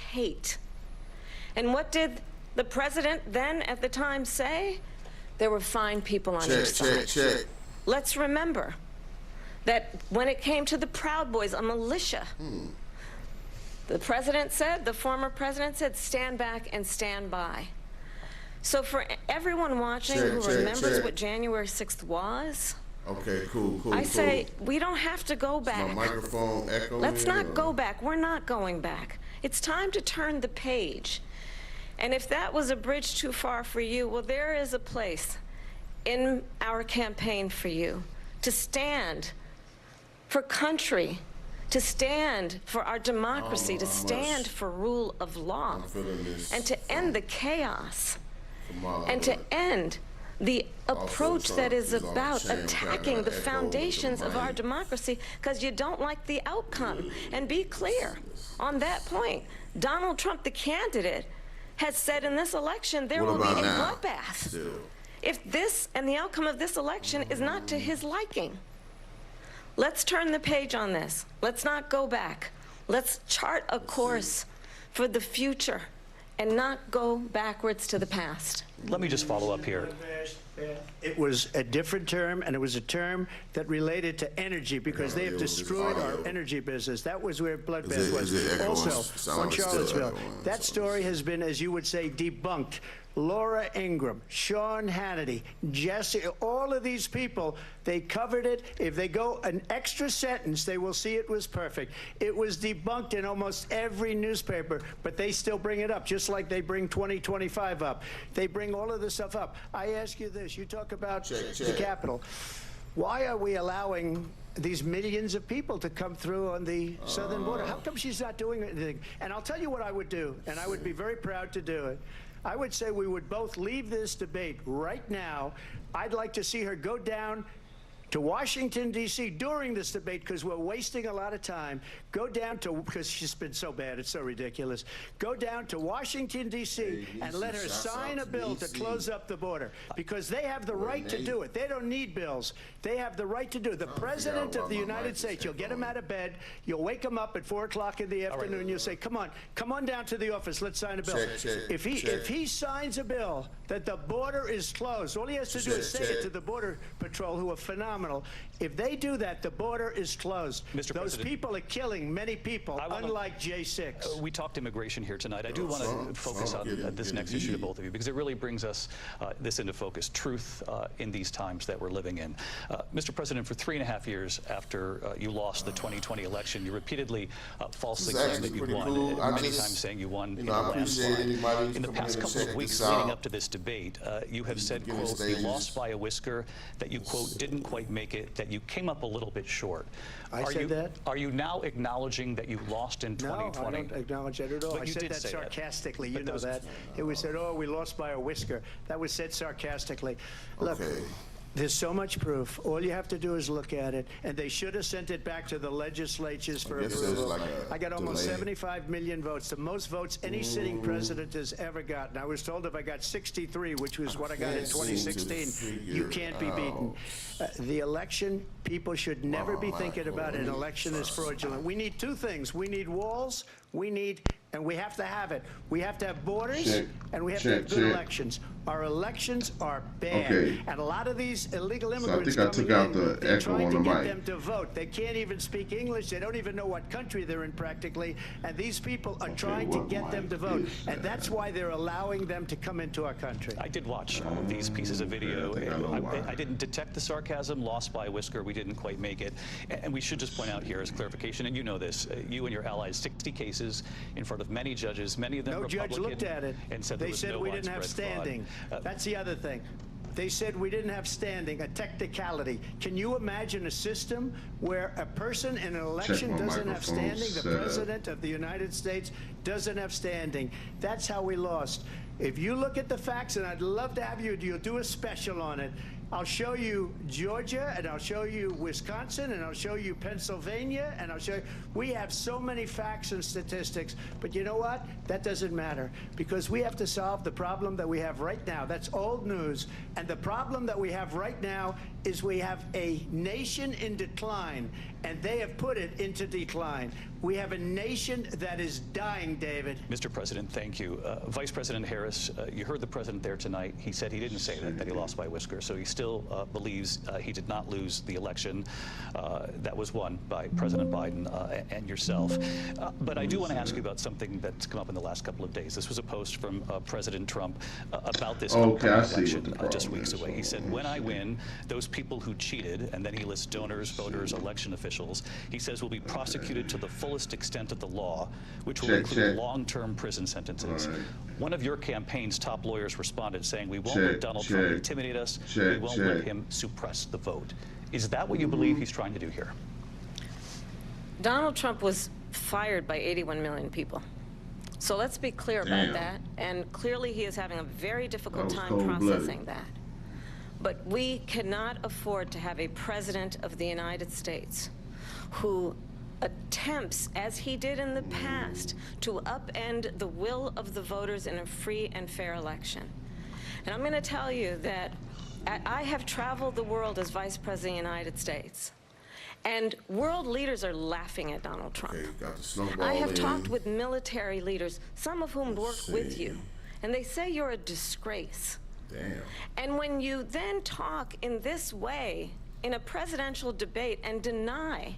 hate. And what did the president then at the time say? There were fine people on your side. Check. Let's remember that when it came to the Proud Boys, a militia, the president said, the former president said, stand back and stand by. So for everyone watching who remembers what January 6th was, okay, cool. I say we don't have to go back. My microphone echoing. Let's not go back. We're not going back. It's time to turn the page. And if that was a bridge too far for you, well, there is a place in our campaign for you to stand for country, to stand for our democracy, to stand for rule of law, and to end the chaos, and to end the approach that is about attacking the foundations of our democracy because you don't like the outcome. And be clear on that point. Donald Trump, the candidate, has said in this election there will be a bloodbath if this and the outcome of this election is not to his liking. Let's turn the page on this. Let's not go back. Let's chart a course for the future and not go backwards to the past. Let me just follow up here. It was a different term, and it was a term that related to energy because they have destroyed our energy business. That was where bloodbath was. Also, on Charlottesville, that story has been, as you would say, debunked. Laura Ingraham, Sean Hannity, Jesse, all of these people, they covered it. If they go an extra sentence, they will see it was perfect. It was debunked in almost every newspaper, but they still bring it up, just like they bring 2025 up. They bring all of this stuff up. I ask you this. You talk about the Capitol. Why are we allowing these millions of people to come through on the southern border? How come she's not doing anything? And I'll tell you what I would do, and I would be very proud to do it. I would say we would both leave this debate right now. I'd like to see her go down to Washington, D.C. during this debate because we're wasting a lot of time. Go down to, because she's been so bad, it's so ridiculous. Go down to Washington, D.C. and let her sign a bill to close up the border because they have the right to do it. They don't need bills. They have the right to do it. The President of the United States, you'll get him out of bed, you'll wake him up at 4 o'clock in the afternoon, you'll say, come on down to the office, let's sign a bill. If he signs a bill that the border is closed, all he has to do is say it to the Border Patrol, who are phenomenal. If they do that, the border is closed. Those people are killing many people, unlike J6. We talked immigration here tonight. I do want to focus on this next issue to both of you because it really brings us this into focus, truth in these times that we're living in. Mr. President, for 3.5 years after you lost the 2020 election, you repeatedly falsely claimed that you won, many times saying you won in a landslide. In the past couple of weeks leading up to this debate, you have said, quote, you lost by a whisker, that you, quote, didn't quite make it, that you came up a little bit short. I said that? Are you now acknowledging that you lost in 2020? No, I don't acknowledge that at all. But I said that sarcastically. You know that. It was said, oh, we lost by a whisker. That was said sarcastically. Look, there's so much proof. All you have to do is look at it. And they should have sent it back to the legislatures for approval. I got almost 75 million votes, the most votes any sitting president has ever gotten. I was told if I got 63, which was what I got in 2016, you can't be beaten. The election, people should never be thinking about an election as fraudulent. We need two things. We need walls. And we have to have it. We have to have borders, and we have to have good elections. Our elections are bad, and a lot of these illegal immigrants coming in, they're trying to get them to vote. They can't even speak English. They don't even know what country they're in practically, and these people are trying to get them to vote, and that's why they're allowing them to come into our country. I did watch all of these pieces of video. I didn't detect the sarcasm, lost by a whisker. We didn't quite make it. And we should just point out here as clarification, and you know this, you and your allies, 60 cases in front of many judges, many of them Republican. No judge looked at it. And said they said we didn't have standing. That's the other thing. They said we didn't have standing, a technicality. Can you imagine a system where a person in an election doesn't have standing? The President of the United States doesn't have standing. That's how we lost. If you look at the facts, and I'd love to have you'll do a special on it, I'll show you Georgia, and I'll show you Wisconsin, and I'll show you Pennsylvania, and I'll show you. We have so many facts and statistics, but you know what? That doesn't matter, because we have to solve the problem that we have right now. That's old news, and the problem that we have right now is we have a nation in decline, and they have put it into decline. We have a nation that is dying, David. Mr. President, thank you. Vice President Harris, you heard the president there tonight. He said he didn't say that he lost by a whisker. So he still believes he did not lose the election that was won by President Biden and yourself. But I do want to ask you about something that's come up in the last couple of days. This was a post from President Trump about this election just weeks away. He said, when I win, those people who cheated, and then he lists donors, voters, election officials, he says will be prosecuted to the fullest extent of the law, which will include long-term prison sentences. One of your campaign's top lawyers responded saying, we won't let Donald Trump intimidate us, we won't let him suppress the vote. Is that what you believe he's trying to do here? Donald Trump was fired by 81 million people. So let's be clear about that. And clearly he is having a very difficult time processing that. But we cannot afford to have a president of the United States who attempts, as he did in the past, to upend the will of the voters in a free and fair election. And I'm going to tell you that I have traveled the world as Vice President of the United States, and world leaders are laughing at Donald Trump. I have talked with military leaders, some of whom work with you, and they say you're a disgrace. Damn. And when you then talk in this way in a presidential debate and deny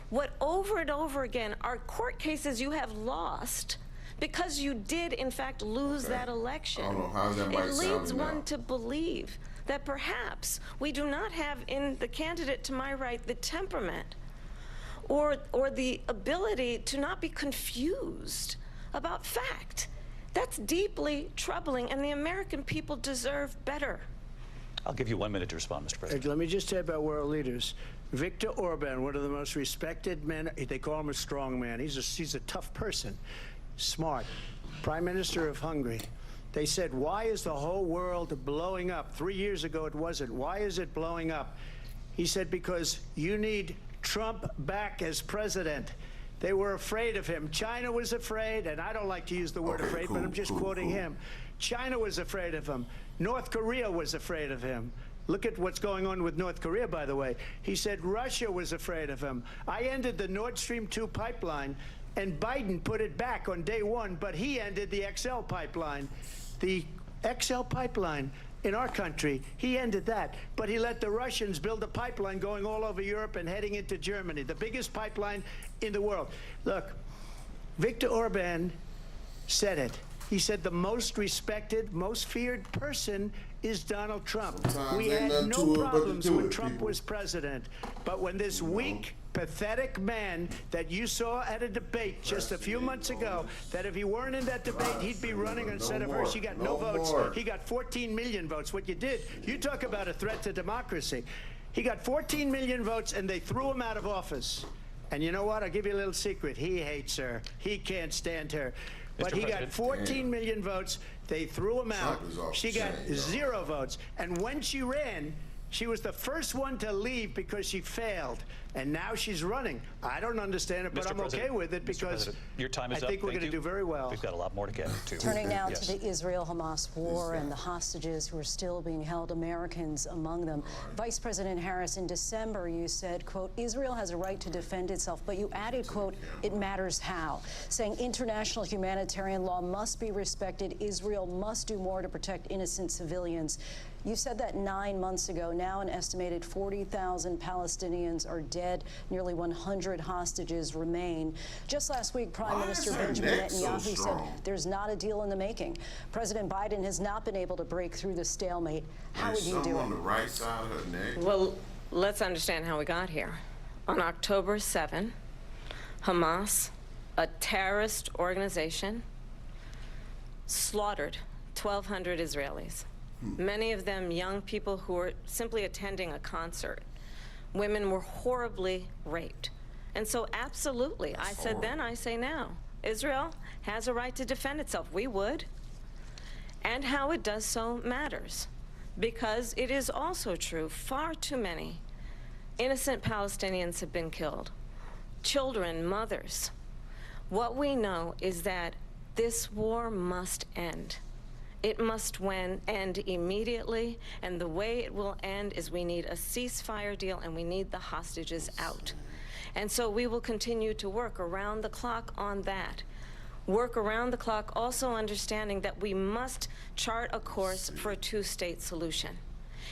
what over and over again are court cases you have lost because you did in fact lose that election, it leads one to believe that perhaps we do not have in the candidate to my right the temperament or the ability to not be confused about fact. That's deeply troubling, and the American people deserve better. I'll give you 1 minute to respond, Mr. President. Let me just say about world leaders. Viktor Orban, one of the most respected men, they call him a strong man. He's a tough person, smart. Prime Minister of Hungary. They said, why is the whole world blowing up? 3 years ago it wasn't. Why is it blowing up? He said, because you need Trump back as president. They were afraid of him. China was afraid, and I don't like to use the word afraid, but I'm just quoting him. China was afraid of him. North Korea was afraid of him. Look at what's going on with North Korea, by the way. He said Russia was afraid of him. I ended the Nord Stream 2 pipeline, and Biden put it back on day one, but he ended the XL pipeline. The XL pipeline in our country, he ended that, but he let the Russians build a pipeline going all over Europe and heading into Germany, the biggest pipeline in the world. Look, Viktor Orban said it. He said the most respected, most feared person is Donald Trump. We had no problems when Trump was president, but when this weak, pathetic man that you saw at a debate just a few months ago, that if he weren't in that debate, he'd be running instead of her. He got no votes. He got 14 million votes. What you did, you talk about a threat to democracy. He got 14 million votes, and they threw him out of office. And you know what? I'll give you a little secret. He hates her. He can't stand her. But he got 14 million votes. They threw him out. She got 0 votes. And when she ran, she was the first one to leave because she failed. And now she's running. I don't understand it, but I'm okay with it because your time is I think we're going to do very well. We've got a lot more to get to. Turning now to the Israel-Hamas war and the hostages who are still being held, Americans among them. Vice President Harris, in December, you said, quote, Israel has a right to defend itself, but you added, quote, it matters how, saying international humanitarian law must be respected. Israel must do more to protect innocent civilians. You said that 9 months ago. Now an estimated 40,000 Palestinians are dead. Nearly 100 hostages remain. Just last week, Prime Minister Benjamin Netanyahu said there's not a deal in the making. President Biden has not been able to break through the stalemate. How would you do it? On the right side of her neck. Well, let's understand how we got here. On October 7, Hamas, a terrorist organization, slaughtered 1,200 Israelis. Many of them young people who were simply attending a concert. Women were horribly raped. And so absolutely, I said then, I say now, Israel has a right to defend itself. We would. And how it does so matters. Because it is also true, far too many innocent Palestinians have been killed. Children, mothers. What we know is that this war must end. It must end immediately, and the way it will end is we need a ceasefire deal and we need the hostages out. And so we will continue to work around the clock on that. Work around the clock, also understanding that we must chart a course for a two-state solution.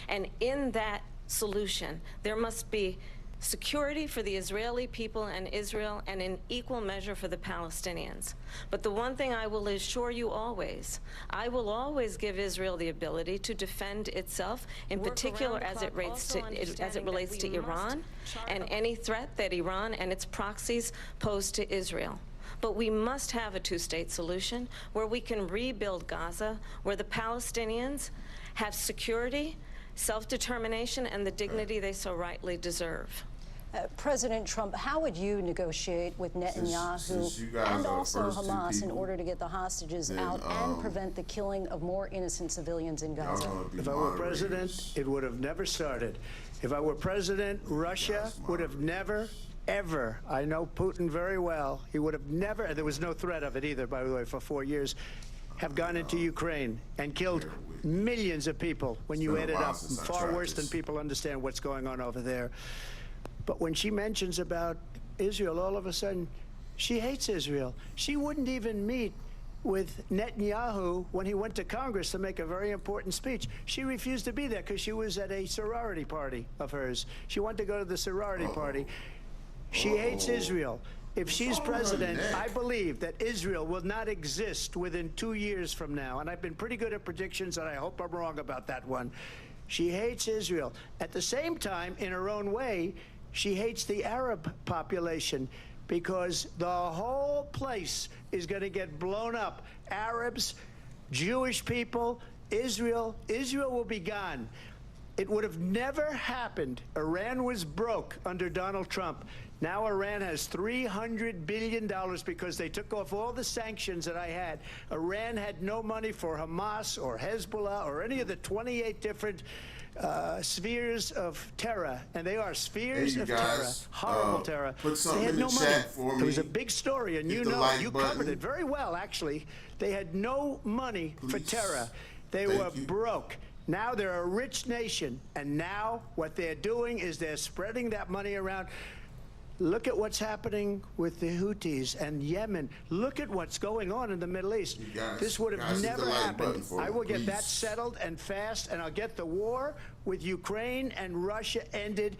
And in that solution, there must be security for the Israeli people and Israel, and in equal measure for the Palestinians. But the one thing I will assure you always, I will always give Israel the ability to defend itself, in particular as it relates to Iran and any threat that Iran and its proxies pose to Israel. But we must have a two-state solution where we can rebuild Gaza, where the Palestinians have security, self-determination, and the dignity they so rightly deserve. President Trump, how would you negotiate with Netanyahu and also Hamas in order to get the hostages out and prevent the killing of more innocent civilians in Gaza? If I were president, it would have never started. If I were president, Russia would have never, ever, I know Putin very well, he would have never, and there was no threat of it either, by the way, for 4 years, have gone into Ukraine and killed millions of people when you add it up. Far worse than people understand what's going on over there. But when she mentions about Israel, all of a sudden, she hates Israel. She wouldn't even meet with Netanyahu when he went to Congress to make a very important speech. She refused to be there because she was at a sorority party of hers. She wanted to go to the sorority party. She hates Israel. If she's president, I believe that Israel will not exist within 2 years from now. And I've been pretty good at predictions, and I hope I'm wrong about that one. She hates Israel. At the same time, in her own way, she hates the Arab population because the whole place is going to get blown up. Arabs, Jewish people, Israel will be gone. It would have never happened. Iran was broke under Donald Trump. Now Iran has $300 billion because they took off all the sanctions that I had. Iran had no money for Hamas or Hezbollah or any of the 28 different spheres of terror, and they are spheres of terror, horrible terror. They had no money. It was a big story, and you know, you covered it very well, actually. They had no money for terror. They were broke. Now they're a rich nation, and now what they're doing is they're spreading that money around. Look at what's happening with the Houthis and Yemen. Look at what's going on in the Middle East. This would have never happened. I will get that settled and fast, and I'll get the war with Ukraine and Russia ended.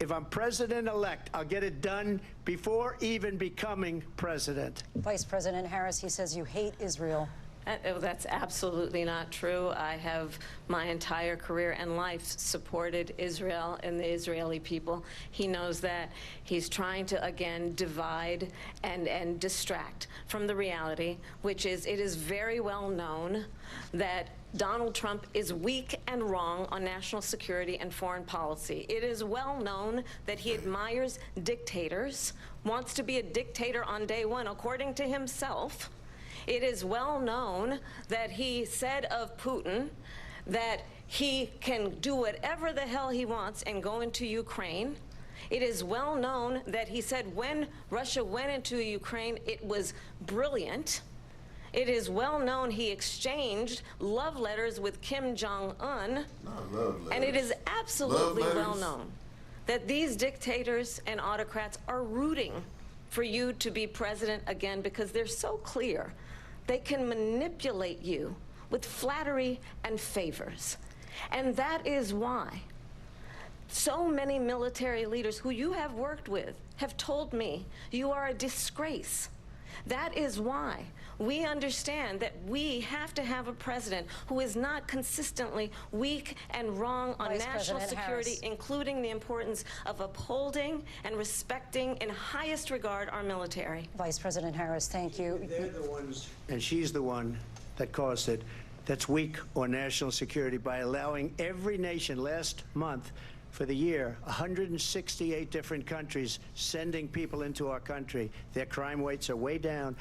If I'm president-elect, I'll get it done before even becoming president. Vice President Harris, he says you hate Israel. That's absolutely not true. I have my entire career and life supported Israel and the Israeli people. He knows that. He's trying to, again, divide and distract from the reality, which is it is very well known that Donald Trump is weak and wrong on national security and foreign policy. It is well known that he admires dictators, wants to be a dictator on day one, according to himself. It is well known that he said of Putin that he can do whatever the hell he wants and go into Ukraine. It is well known that he said when Russia went into Ukraine, it was brilliant. It is well known he exchanged love letters with Kim Jong-un. And it is absolutely well known that these dictators and autocrats are rooting for you to be president again because they're so clear. They can manipulate you with flattery and favors. And that is why so many military leaders who you have worked with have told me you are a disgrace. That is why we understand that we have to have a president who is not consistently weak and wrong on national security, including the importance of upholding and respecting in highest regard our military. Vice President Harris, thank you. They're the ones, and she's the one that caused it, that's weak on national security by allowing every nation last month for the year, 168 different countries sending people into our country. Their crime rates are way down.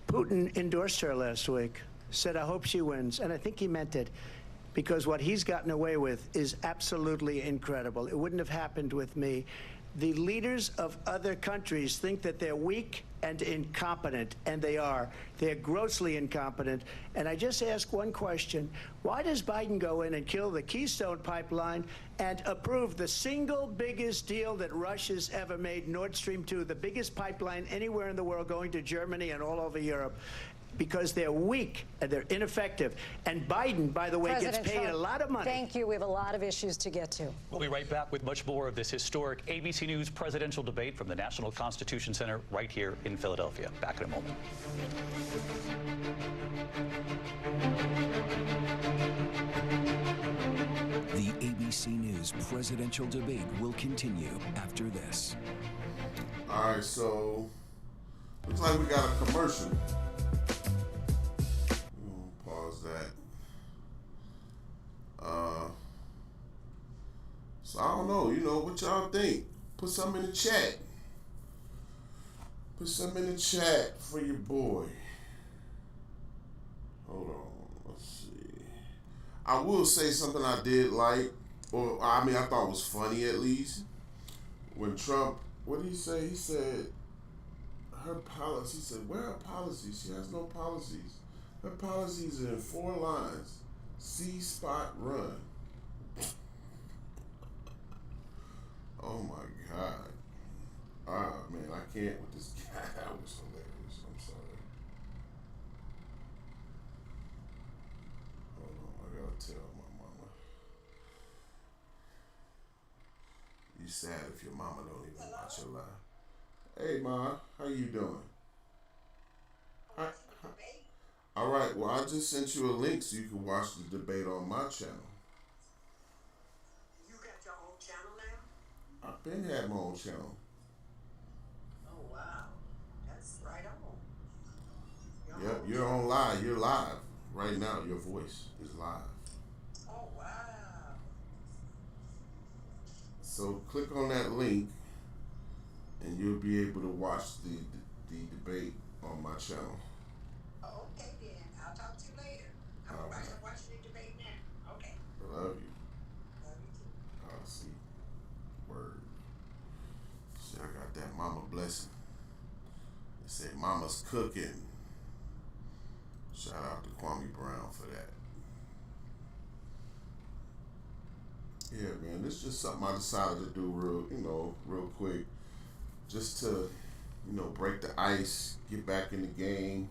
Putin endorsed her last week, said, I hope she wins. And I think he meant it, because what he's gotten away with is absolutely incredible. It wouldn't have happened with me. The leaders of other countries think that they're weak and incompetent, and they are. They're grossly incompetent. And I just ask one question. Why does Biden go in and kill the Keystone Pipeline and approve the single biggest deal that Russia's ever made, Nord Stream 2, the biggest pipeline anywhere in the world going to Germany and all over Europe? Because they're weak and they're ineffective. And Biden, by the way, President gets paid Trump, a lot of money. Thank you. We have a lot of issues to get to. We'll be right back with much more of this historic ABC News presidential debate from the National Constitution Center right here in Philadelphia. Back in a moment. The ABC News presidential debate will continue after this. All right, so looks like we got a commercial. Pause that. So I don't know, what y'all think? Put something in the chat. Put something in the chat for your boy. Hold on, let's see. I will say something I did like, or I thought was funny at least. When Trump, what did he say? He said, her policy, he said, where are policies? She has no policies. Her policies are in 4 lines. See, spot, run. Oh my God. Ah, man, I can't with this guy. That was hilarious. I'm sorry. Hold on, I gotta tell my mama. You sad if your mama don't even watch your live. Hey, Ma, how you doing? All right, well, I just sent you a link so you can watch the debate on my channel. You got your own channel now? I've been had my own channel. Oh, wow. That's right on. Yep, you're on live. You're live right now. Your voice is live. Oh, wow. So click on that link, and you'll be able to watch the debate on my channel. Oh, okay, then. I'll talk to you later. I'm All right right. here watching the debate now. Okay. I love you. Love you too. I'll see. Word. See, I got that mama blessing. They say mama's cooking. Shout out to Kwame Brown for that. Yeah, man, this is just something I decided to do real quick. Just to, break the ice, get back in the game,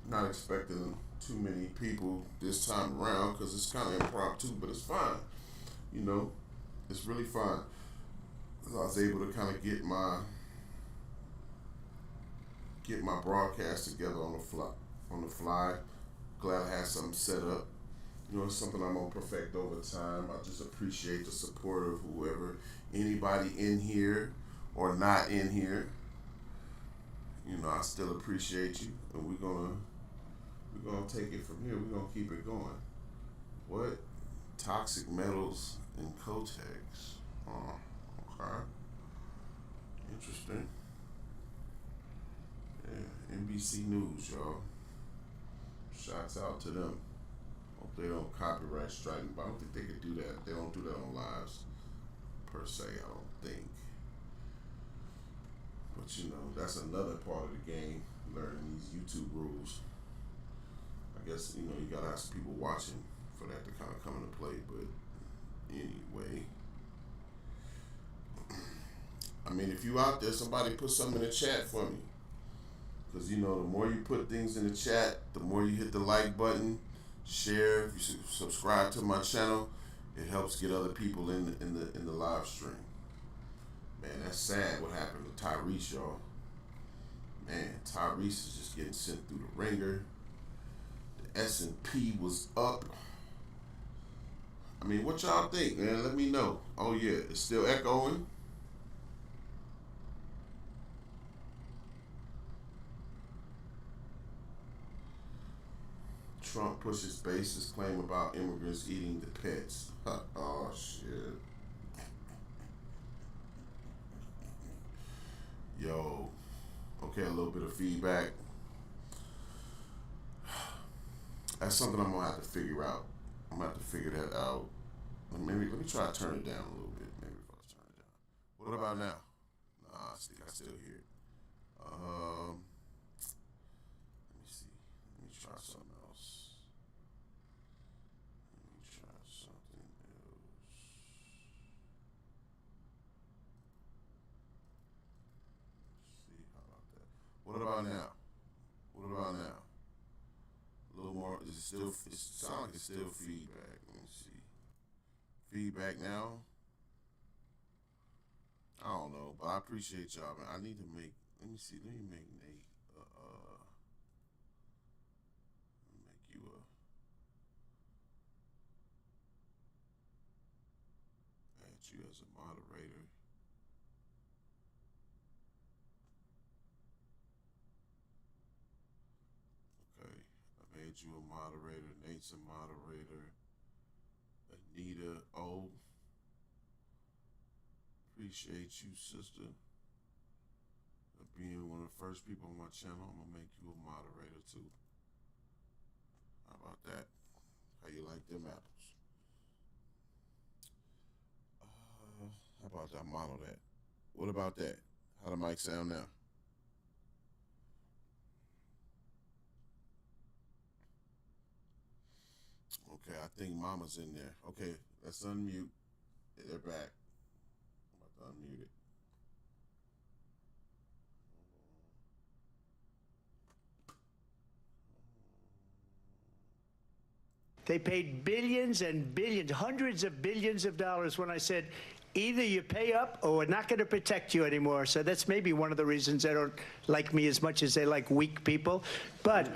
not expecting too many people this time around because it's kind of impromptu, but it's fine. It's really fun. I was able to kind of get my broadcast together on the fly. Glad I had something set up. It's something I'm gonna perfect over time. I just appreciate the support of whoever, anybody in here or not in here. I still appreciate you, and we're gonna take it from here. We're gonna keep it going. What? Toxic metals and Kotex. Oh, okay. Interesting. Yeah, NBC News, y'all. Shouts out to them. Hope they don't copyright strike me, but I don't think they could do that. They don't do that on lives, per se, I don't think. But that's another part of the game, learning these YouTube rules. I guess, you gotta have some people watching for that to kind of come into play, but anyway. If you out there, somebody put something in the chat for me. Because, the more you put things in the chat, the more you hit the like button, share, if you subscribe to my channel, it helps get other people in the live stream. Man, that's sad what happened to Tyrese, y'all. Man, Tyrese is just getting sent through the ringer. The S&P was up. What y'all think, man? Let me know. Oh yeah, it's still echoing. Trump pushes baseless claim about immigrants eating the pets. Oh, shit. Yo. Okay, a little bit of feedback. That's something I'm going to have to figure out. I'm going to have to figure that out. Let me try to turn it down a little bit. Maybe if I turn it down. What about now? Nah, I still hear it. Let me see. Let me try something else. Let's see, how about that? What about now? What about now? A little more. Is it still? It sounds like it's still feedback. Let me see. Feedback now. I don't know, but I appreciate y'all, man. I need to make. Let me see. Let me make Nate. Make you add you as a moderator. Okay, I made you a moderator. Nate's a moderator. Anita O. Appreciate you, sister, for being one of the first people on my channel. I'm gonna make you a moderator too. How about that? How you like them apples? How about that? Model that. What about that? How the mic sound now? Okay, I think Mama's in there. Okay, let's unmute. They're back. Unmute it. They paid billions and billions, hundreds of billions of dollars when I said, either you pay up or we're not going to protect you anymore. So that's maybe one of the reasons they don't like me as much as they like weak people. But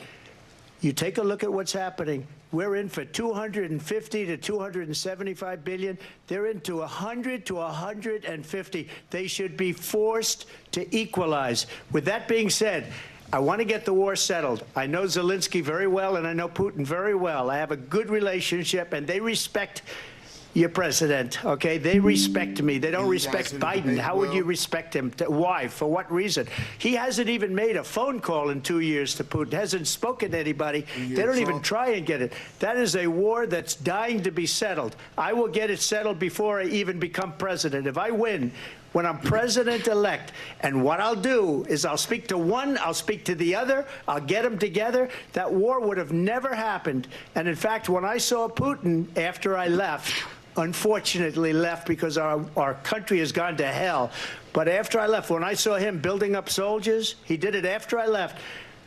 you take a look at what's happening. We're in for 250 to 275 billion. They're into 100 to 150. They should be forced to equalize. With that being said, I want to get the war settled. I know Zelensky very well, and I know Putin very well. I have a good relationship, and they respect your president, okay? They respect me. They don't respect Biden. How would you respect him? Why? For what reason? He hasn't even made a phone call in 2 years to Putin, hasn't spoken to anybody. They don't even try and get it. That is a war that's dying to be settled. I will get it settled before I even become president. If I win, when I'm president-elect, and what I'll do is I'll speak to one, I'll speak to the other, I'll get them together. That war would have never happened. And in fact, when I saw Putin after I left, unfortunately left because our country has gone to hell. But after I left, when I saw him building up soldiers, he did it after I left,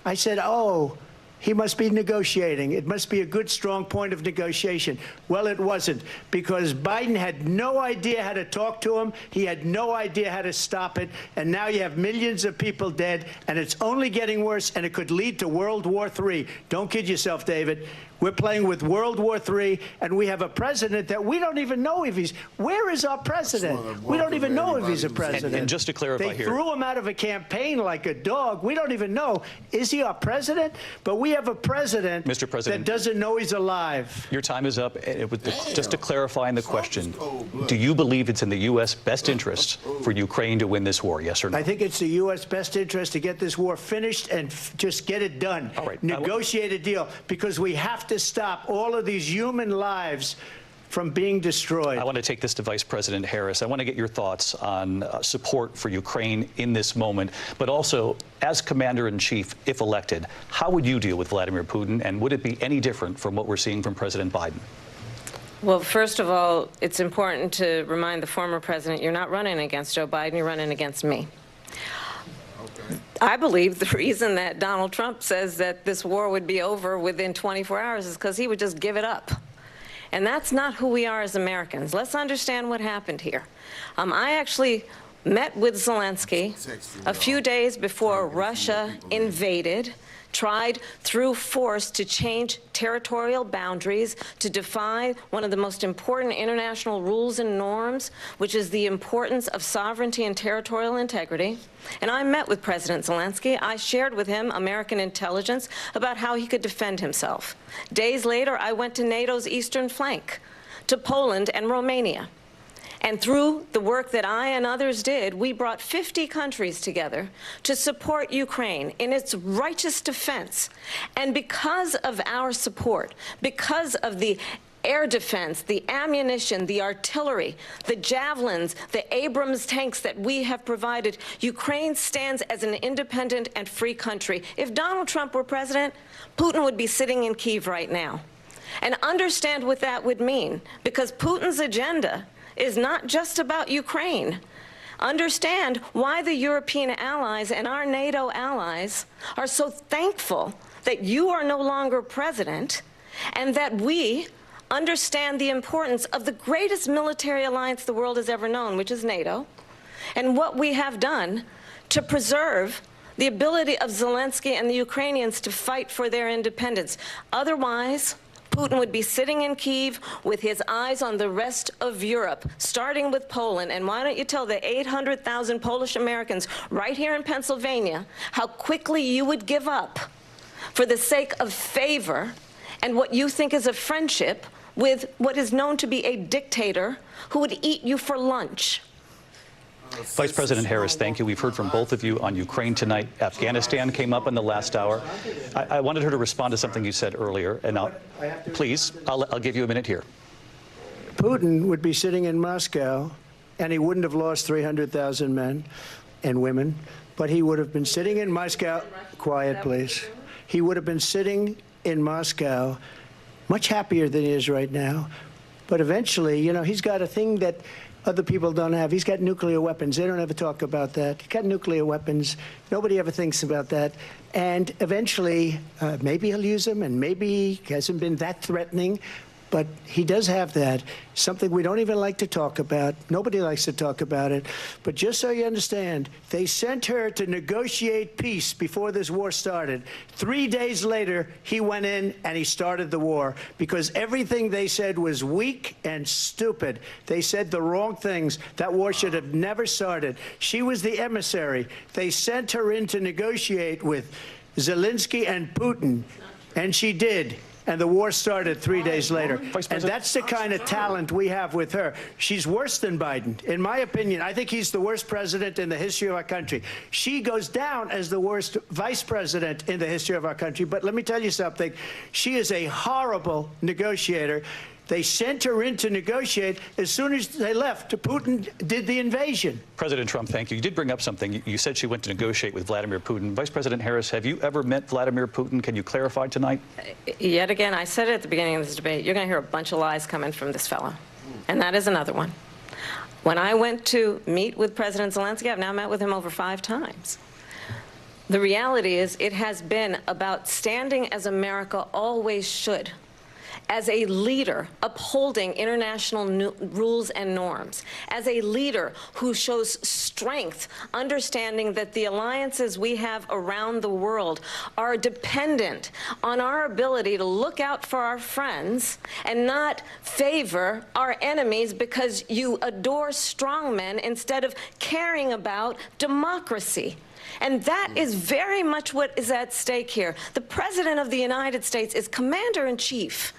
I said, oh, he must be negotiating. It must be a good, strong point of negotiation. Well, it wasn't, because Biden had no idea how to talk to him. He had no idea how to stop it. And now you have millions of people dead, and it's only getting worse, and it could lead to World War III. Don't kid yourself, David. We're playing with World War III, and we have a president that we don't even know if he's... Where is our president? We don't even know if he's a president. And just to clarify they threw him out of a campaign like a dog. We don't even know. Is he our president? But we have a president, Mr. President, that doesn't know he's alive. Your time is up. Just to clarify in the question, do you believe it's in the U.S. best interest for Ukraine to win this war, yes or no? I think it's the U.S. best interest to get this war finished and just get it done. All right. Negotiate a deal, because we have to stop all of these human lives from being destroyed. I want to take this to Vice President Harris. I want to get your thoughts on support for Ukraine in this moment, but also, as Commander-in-Chief, if elected, how would you deal with Vladimir Putin, and would it be any different from what we're seeing from President Biden? Well, first of all, it's important to remind the former president you're not running against Joe Biden, you're running against me. I believe the reason that Donald Trump says that this war would be over within 24 hours is because he would just give it up. And that's not who we are as Americans. Let's understand what happened here. I actually met with Zelensky a few days before Russia invaded, tried through force to change territorial boundaries, to defy one of the most important international rules and norms, which is the importance of sovereignty and territorial integrity. And I met with President Zelensky. I shared with him American intelligence about how he could defend himself. Days later, I went to NATO's eastern flank, to Poland and Romania. And through the work that I and others did, we brought 50 countries together to support Ukraine in its righteous defense. And because of our support, because of the air defense, the ammunition, the artillery, the javelins, the Abrams tanks that we have provided, Ukraine stands as an independent and free country. If Donald Trump were president, Putin would be sitting in Kyiv right now. And understand what that would mean, because Putin's agenda is not just about Ukraine. Understand why the European allies and our NATO allies are so thankful that you are no longer president, and that we understand the importance of the greatest military alliance the world has ever known, which is NATO, and what we have done to preserve the ability of Zelensky and the Ukrainians to fight for their independence. Otherwise, Putin would be sitting in Kyiv with his eyes on the rest of Europe, starting with Poland. And why don't you tell the 800,000 Polish Americans right here in Pennsylvania how quickly you would give up for the sake of favor and what you think is a friendship with what is known to be a dictator who would eat you for lunch. Vice President Harris, thank you. We've heard from both of you on Ukraine tonight. Afghanistan came up in the last hour. I wanted her to respond to something you said earlier, and please, I'll give you a minute here. Putin would be sitting in Moscow, and he wouldn't have lost 300,000 men and women, but he would have been sitting in Moscow. Quiet, please. He would have been sitting in Moscow much happier than he is right now. But eventually, you know, he's got a thing that other people don't have. He's got nuclear weapons. They don't ever talk about that. He's got nuclear weapons. Nobody ever thinks about that. And eventually, maybe he'll use them, and maybe he hasn't been that threatening. But he does have that, something we don't even like to talk about. Nobody likes to talk about it. But just so you understand, they sent her to negotiate peace before this war started. 3 days later, he went in and he started the war because everything they said was weak and stupid. They said the wrong things. That war should have never started. She was the emissary. They sent her in to negotiate with Zelensky and Putin, and she did. And the war started 3 days later. And that's the kind of talent we have with her. She's worse than Biden. In my opinion, I think he's the worst president in the history of our country. She goes down as the worst vice president in the history of our country. But let me tell you something. She is a horrible negotiator. They sent her in to negotiate. As soon as they left, Putin did the invasion. President Trump, thank you. You did bring up something. You said she went to negotiate with Vladimir Putin. Vice President Harris, have you ever met Vladimir Putin? Can you clarify tonight? Yet again, I said it at the beginning of this debate, you're going to hear a bunch of lies coming from this fellow. And that is another one. When I went to meet with President Zelensky, I've now met with him over 5 times. The reality is it has been about standing as America always should, as a leader upholding international rules and norms, as a leader who shows strength, understanding that the alliances we have around the world are dependent on our ability to look out for our friends and not favor our enemies because you adore strongmen instead of caring about democracy. And that is very much what is at stake here. The President of the United States is commander-in-chief.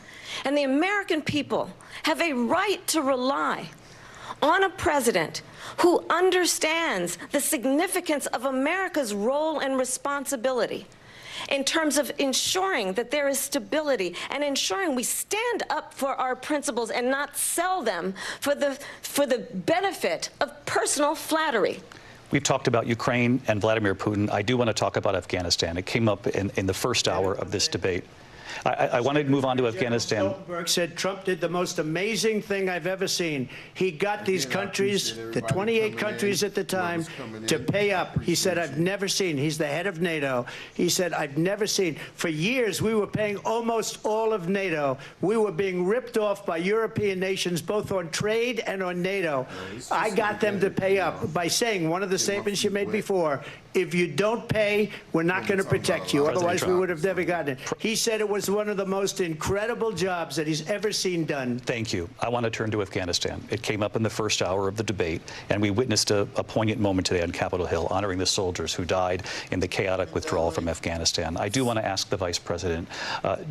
And the American people have a right to rely on a president who understands the significance of America's role and responsibility in terms of ensuring that there is stability and ensuring we stand up for our principles and not sell them for the benefit of personal flattery. We've talked about Ukraine and Vladimir Putin. I do want to talk about Afghanistan. It came up in the first hour of this debate. I want to move on to Afghanistan. Stoltenberg said Trump did the most amazing thing I've ever seen. He got these countries, the 28 countries at the time, to pay up. He said, I've never seen. He's the head of NATO. He said, I've never seen. For years, we were paying almost all of NATO. We were being ripped off by European nations, both on trade and on NATO. I got them to pay up by saying one of the statements you made before, if you don't pay, we're not going to protect you. Otherwise, we would have never gotten it. He said it was one of the most incredible jobs that he's ever seen done. Thank you. I want to turn to Afghanistan. It came up in the first hour of the debate, and we witnessed a poignant moment today on Capitol Hill, honoring the soldiers who died in the chaotic withdrawal from Afghanistan. I do want to ask the Vice President,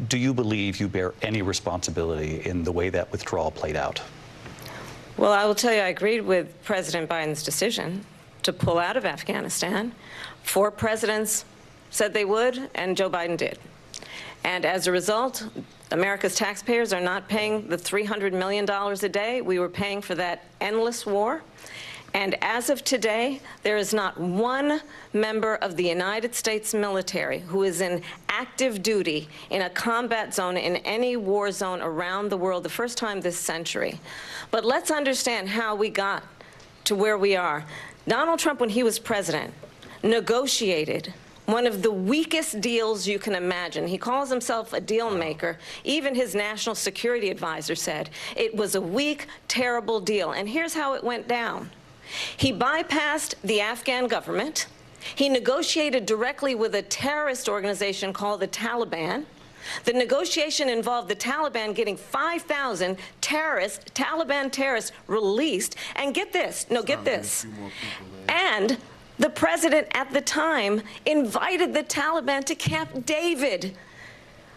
do you believe you bear any responsibility in the way that withdrawal played out? Well, I will tell you, I agreed with President Biden's decision to pull out of Afghanistan. 4 presidents said they would, and Joe Biden did. And as a result, America's taxpayers are not paying the $300 million a day we were paying for that endless war. And as of today, there is not one member of the United States military who is in active duty in a combat zone in any war zone around the world, the first time this century. But let's understand how we got to where we are. Donald Trump, when he was president, negotiated one of the weakest deals you can imagine. He calls himself a deal maker. Even his national security advisor said it was a weak, terrible deal. And here's how it went down. He bypassed the Afghan government. He negotiated directly with a terrorist organization called the Taliban. The negotiation involved the Taliban getting 5,000 Taliban terrorists released. And get this, and the president at the time invited the Taliban to Camp David,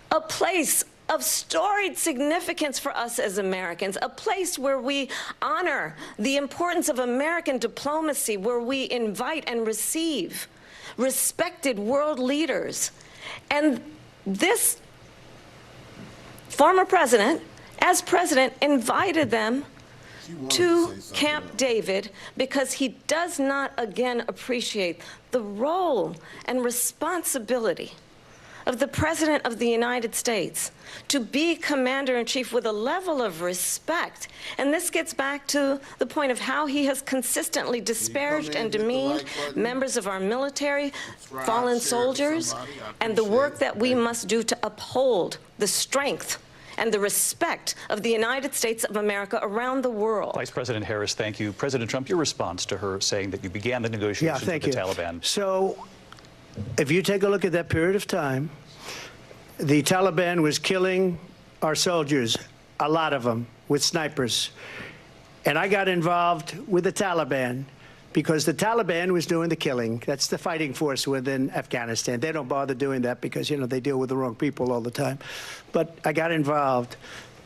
a place of storied significance for us as Americans, a place where we honor the importance of American diplomacy, where we invite and receive respected world leaders. And this former president, as president, invited them to Camp David because he does not, again, appreciate the role and responsibility of the President of the United States to be commander-in-chief with a level of respect. And this gets back to the point of how he has consistently disparaged and demeaned members of our military, fallen soldiers, and the work that we must do to uphold the strength and the respect of the United States of America around the world. Vice President Harris, thank you. President Trump, your response to her saying that you began the negotiations with the Taliban. So, if you take a look at that period of time, the Taliban was killing our soldiers, a lot of them, with snipers. And I got involved with the Taliban because the Taliban was doing the killing. That's the fighting force within Afghanistan. They don't bother doing that because, you know, they deal with the wrong people all the time. But I got involved.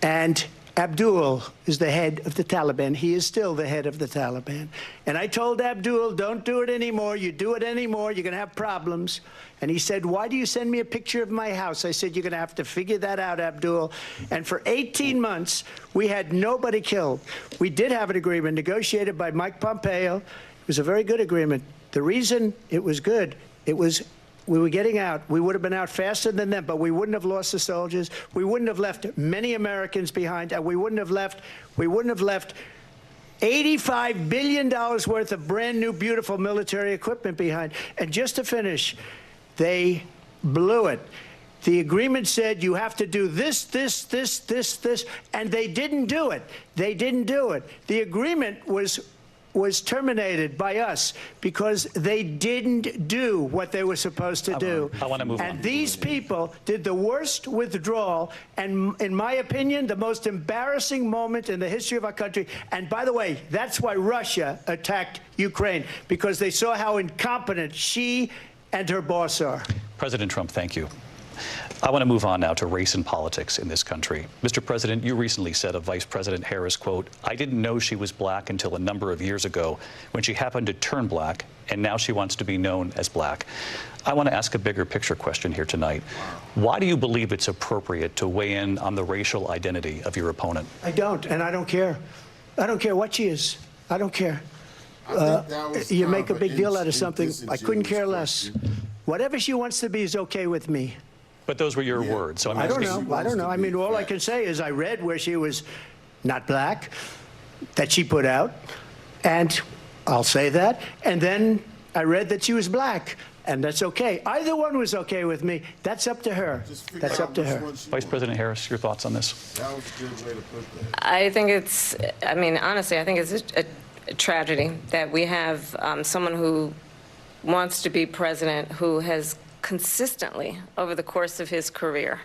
And Abdul is the head of the Taliban. He is still the head of the Taliban. And I told Abdul, don't do it anymore. You do it anymore, you're going to have problems. And he said, why do you send me a picture of my house? I said, you're going to have to figure that out, Abdul. And for 18 months, we had nobody killed. We did have an agreement negotiated by Mike Pompeo. It was a very good agreement. The reason it was good, it was we were getting out. We would have been out faster than them, but we wouldn't have lost the soldiers. We wouldn't have left many Americans behind, and we wouldn't have left $85 billion worth of brand new, beautiful military equipment behind. And just to finish, they blew it. The agreement said you have to do this, this, and they didn't do it. They didn't do it. The agreement was terminated by us because they didn't do what they were supposed to do. I want to move on. And these people did the worst withdrawal and, in my opinion, the most embarrassing moment in the history of our country. And by the way, that's why Russia attacked Ukraine, because they saw how incompetent she and her boss are. President Trump, thank you. I want to move on now to race and politics in this country. Mr. President, you recently said of Vice President Harris, quote, I didn't know she was black until a number of years ago when she happened to turn black, and now she wants to be known as black. I want to ask a bigger picture question here tonight. Why do you believe it's appropriate to weigh in on the racial identity of your opponent? I don't, and I don't care. I don't care what she is. I don't care. You make a big deal out of something. I couldn't care less. Whatever she wants to be is okay with me. But those were your words. So I don't know. I mean, all I can say is I read where she was not black, that she put out, and I'll say that. And then I read that she was black, and that's okay. Either one was okay with me. That's up to her. That's up to her. Vice President Harris, your thoughts on this? That was a good way to put that. I think it's, I mean, honestly, I think it's a tragedy that we have someone who wants to be president who has consistently, over the course of his career,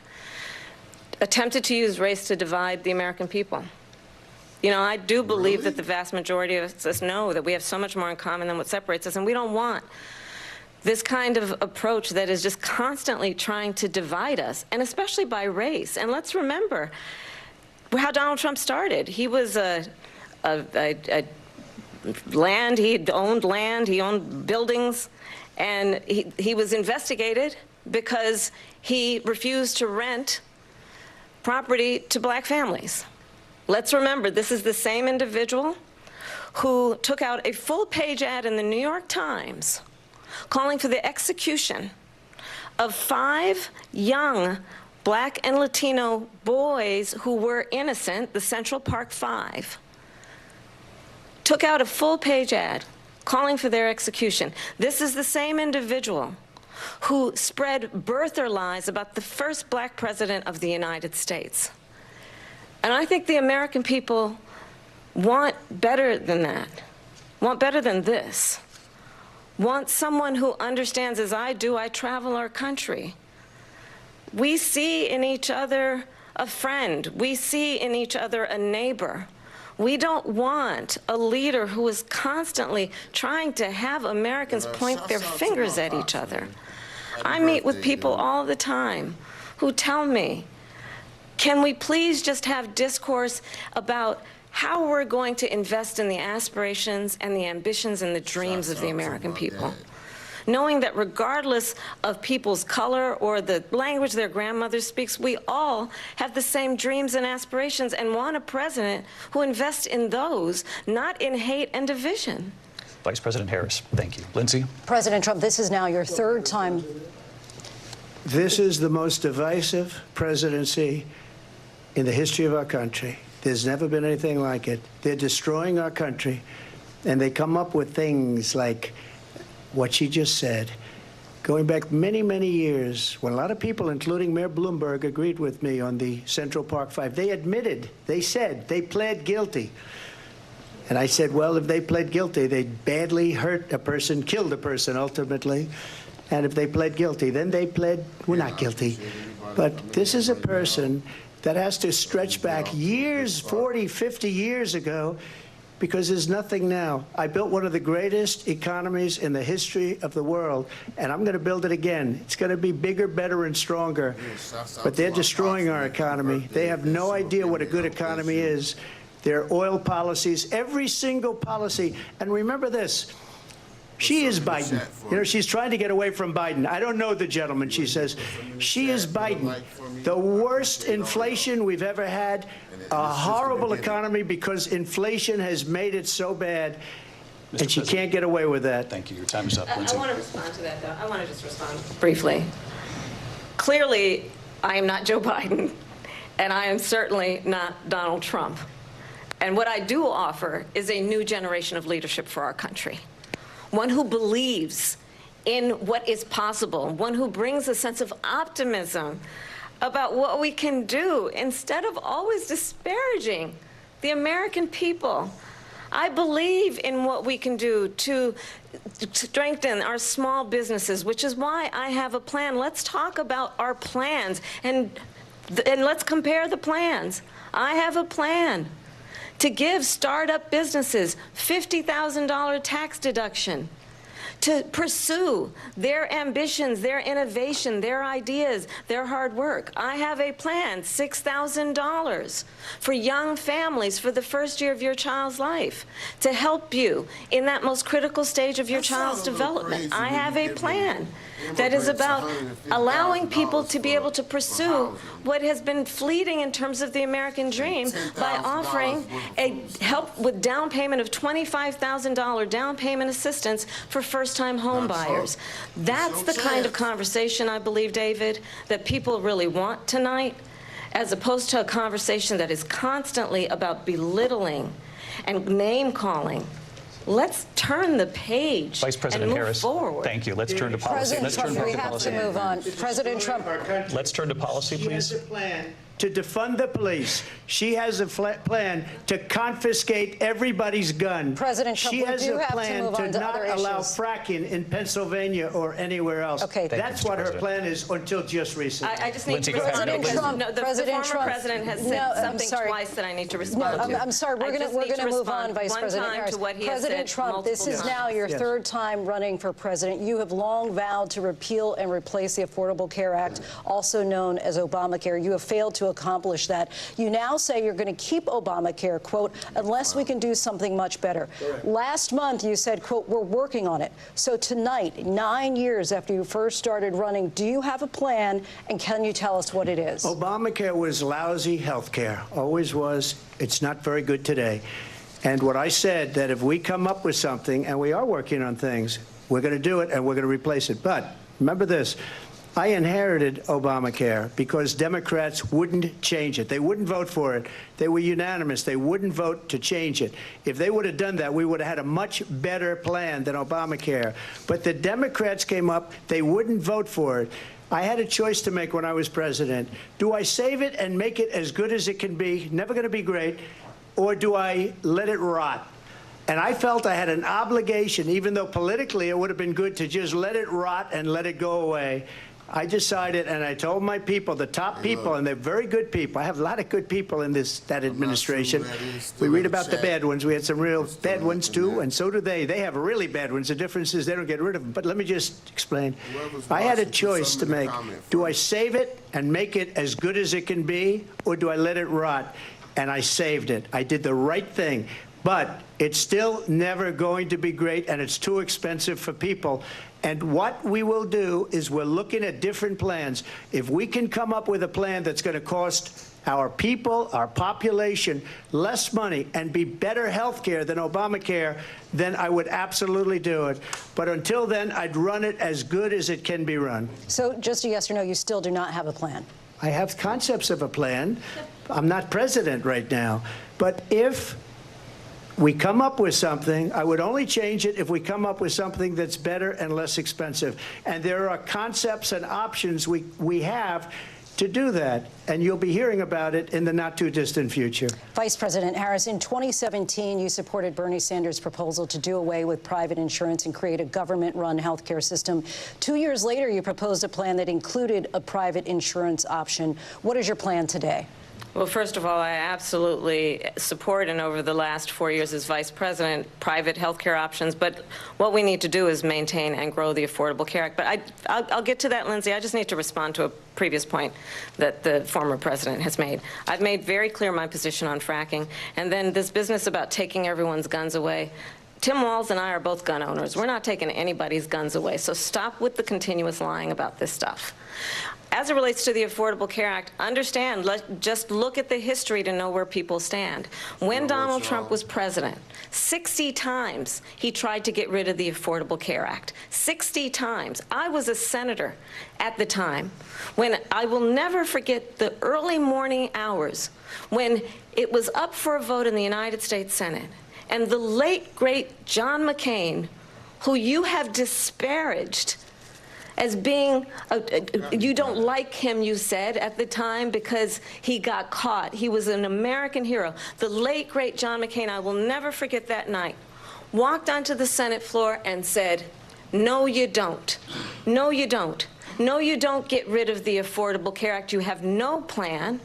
attempted to use race to divide the American people. You know, I do believe that the vast majority of us know that we have so much more in common than what separates us, and we don't want this kind of approach that is just constantly trying to divide us, and especially by race. And let's remember how Donald Trump started. He was land, he owned buildings, and he was investigated because he refused to rent property to black families. Let's remember, this is the same individual who took out a full-page ad in the New York Times calling for the execution of 5 young black and Latino boys who were innocent, the Central Park 5. Took out a full-page ad calling for their execution. This is the same individual who spread birther lies about the first black president of the United States. And I think the American people want better than that, want better than this, want someone who understands, as I do, I travel our country. We see in each other a friend. We see in each other a neighbor. We don't want a leader who is constantly trying to have Americans point their fingers at each other. I meet with people all the time who tell me, can we please just have discourse about how we're going to invest in the aspirations and the ambitions and the dreams of the American people? Knowing that regardless of people's color or the language their grandmother speaks, we all have the same dreams and aspirations and want a president who invests in those, not in hate and division. Vice President Harris, thank you. Lindsay? President Trump, this is now your 3rd time. This is the most divisive presidency in the history of our country. There's never been anything like it. They're destroying our country, and they come up with things like what she just said. Going back many, many years, when a lot of people, including Mayor Bloomberg, agreed with me on the Central Park 5, they admitted, they said, they pled guilty. And I said, well, if they pled guilty, they badly hurt a person, killed a person ultimately. And if they pled guilty, then they pled, we're not guilty. But this is a person that has to stretch back years, 40, 50 years ago, because there's nothing now. I built one of the greatest economies in the history of the world, and I'm going to build it again. It's going to be bigger, better, and stronger. But they're destroying our economy. They have no idea what a good economy is. Their oil policies, every single policy. And remember this. She is Biden. You know, she's trying to get away from Biden. I don't know the gentleman, she says. She is Biden. The worst inflation we've ever had, a horrible economy because inflation has made it so bad, and she can't get away with that. Thank you. Your time is up, Lindsay. I want to respond to that, though. I want to just respond briefly. Clearly, I am not Joe Biden, and I am certainly not Donald Trump. And what I do offer is a new generation of leadership for our country. One who believes in what is possible, one who brings a sense of optimism about what we can do instead of always disparaging the American people. I believe in what we can do to strengthen our small businesses, which is why I have a plan. Let's talk about our plans and let's compare the plans. I have a plan to give startup businesses $50,000 tax deduction, to pursue their ambitions, their innovation, their ideas, their hard work. I have a plan, $6,000 for young families for the first year of your child's life, to help you in that most critical stage of your child's development. I have a plan that is about allowing people to be able to pursue what has been fleeting in terms of the American dream by offering a help with down payment of $25,000 down payment assistance for first-time home buyers. That's the kind of conversation, I believe, David, that people really want tonight, as opposed to a conversation that is constantly about belittling and name-calling. Let's turn the page Vice President and move Harris, forward. thank you. Let's turn to policy. President Trump, we have to move on. President Trump. Let's turn to policy, please. She has a plan to defund the police. She has a plan to confiscate everybody's gun. President Trump, she has we do a have to plan move on to not other allow issues. fracking in Pennsylvania or anywhere else. Okay. That's what her plan is until just recently. I just need Lindsay, to go ahead. respond because Trump, no, the President former Trump. president has No, said I'm something sorry. twice that I need to No, respond to. I'm sorry. We're going to move on, Vice President Harris. President Trump, this is now your Yes. 3rd time running for president. You have long vowed to repeal and replace the Affordable Care Act, also known as Obamacare. You have failed to accomplish that. You now say you're going to keep Obamacare, quote, unless we can do something much better. Correct. Last month, you said, quote, we're working on it. So tonight, 9 years after you first started running, do you have a plan, and can you tell us what it is? Obamacare was lousy health care, always was. It's not very good today. And what I said, that if we come up with something, and we are working on things, we're going to do it and we're going to replace it. But remember this, I inherited Obamacare because Democrats wouldn't change it. They wouldn't vote for it. They were unanimous. They wouldn't vote to change it. If they would have done that, we would have had a much better plan than Obamacare. But the Democrats came up. They wouldn't vote for it. I had a choice to make when I was president. Do I save it and make it as good as it can be, never going to be great, or do I let it rot? And I felt I had an obligation, even though politically it would have been good to just let it rot and let it go away. I decided, and I told my people, the top people, and they're very good people. I have a lot of good people in that administration. We read about the bad ones. We had some real bad ones, too, and so do they. They have really bad ones. The difference is they don't get rid of them. But let me just explain. I had a choice to make. Do I save it and make it as good as it can be, or do I let it rot? And I saved it. I did the right thing. But it's still never going to be great, and it's too expensive for people. And what we will do is we're looking at different plans. If we can come up with a plan that's going to cost our people, our population, less money and be better health care than Obamacare, then I would absolutely do it. But until then, I'd run it as good as it can be run. So just a yes or no, you still do not have a plan? I have concepts of a plan. I'm not president right now. But if we come up with something, I would only change it if we come up with something that's better and less expensive. And there are concepts and options we have to do that, and you'll be hearing about it in the not-too-distant future. Vice President Harris, in 2017, you supported Bernie Sanders' proposal to do away with private insurance and create a government-run health care system. 2 years later, you proposed a plan that included a private insurance option. What is your plan today? Well, first of all, I absolutely support, and over the last 4 years as vice president, private health care options. But what we need to do is maintain and grow the Affordable Care Act. But I'll get to that, Lindsay. I just need to respond to a previous point that the former president has made. I've made very clear my position on fracking. And then this business about taking everyone's guns away. Tim Walz and I are both gun owners. We're not taking anybody's guns away. So stop with the continuous lying about this stuff. As it relates to the Affordable Care Act, understand, just look at the history to know where people stand. When Donald Trump was president, 60 times he tried to get rid of the Affordable Care Act. 60 times. I was a senator at the time when I will never forget the early morning hours when it was up for a vote in the United States Senate. And the late, great John McCain, who you have disparaged as being, you don't like him, you said, at the time because he got caught. He was an American hero. The late, great John McCain, I will never forget that night, walked onto the Senate floor and said, no, you don't. No, you don't. No, you don't get rid of the Affordable Care Act. You have no plan.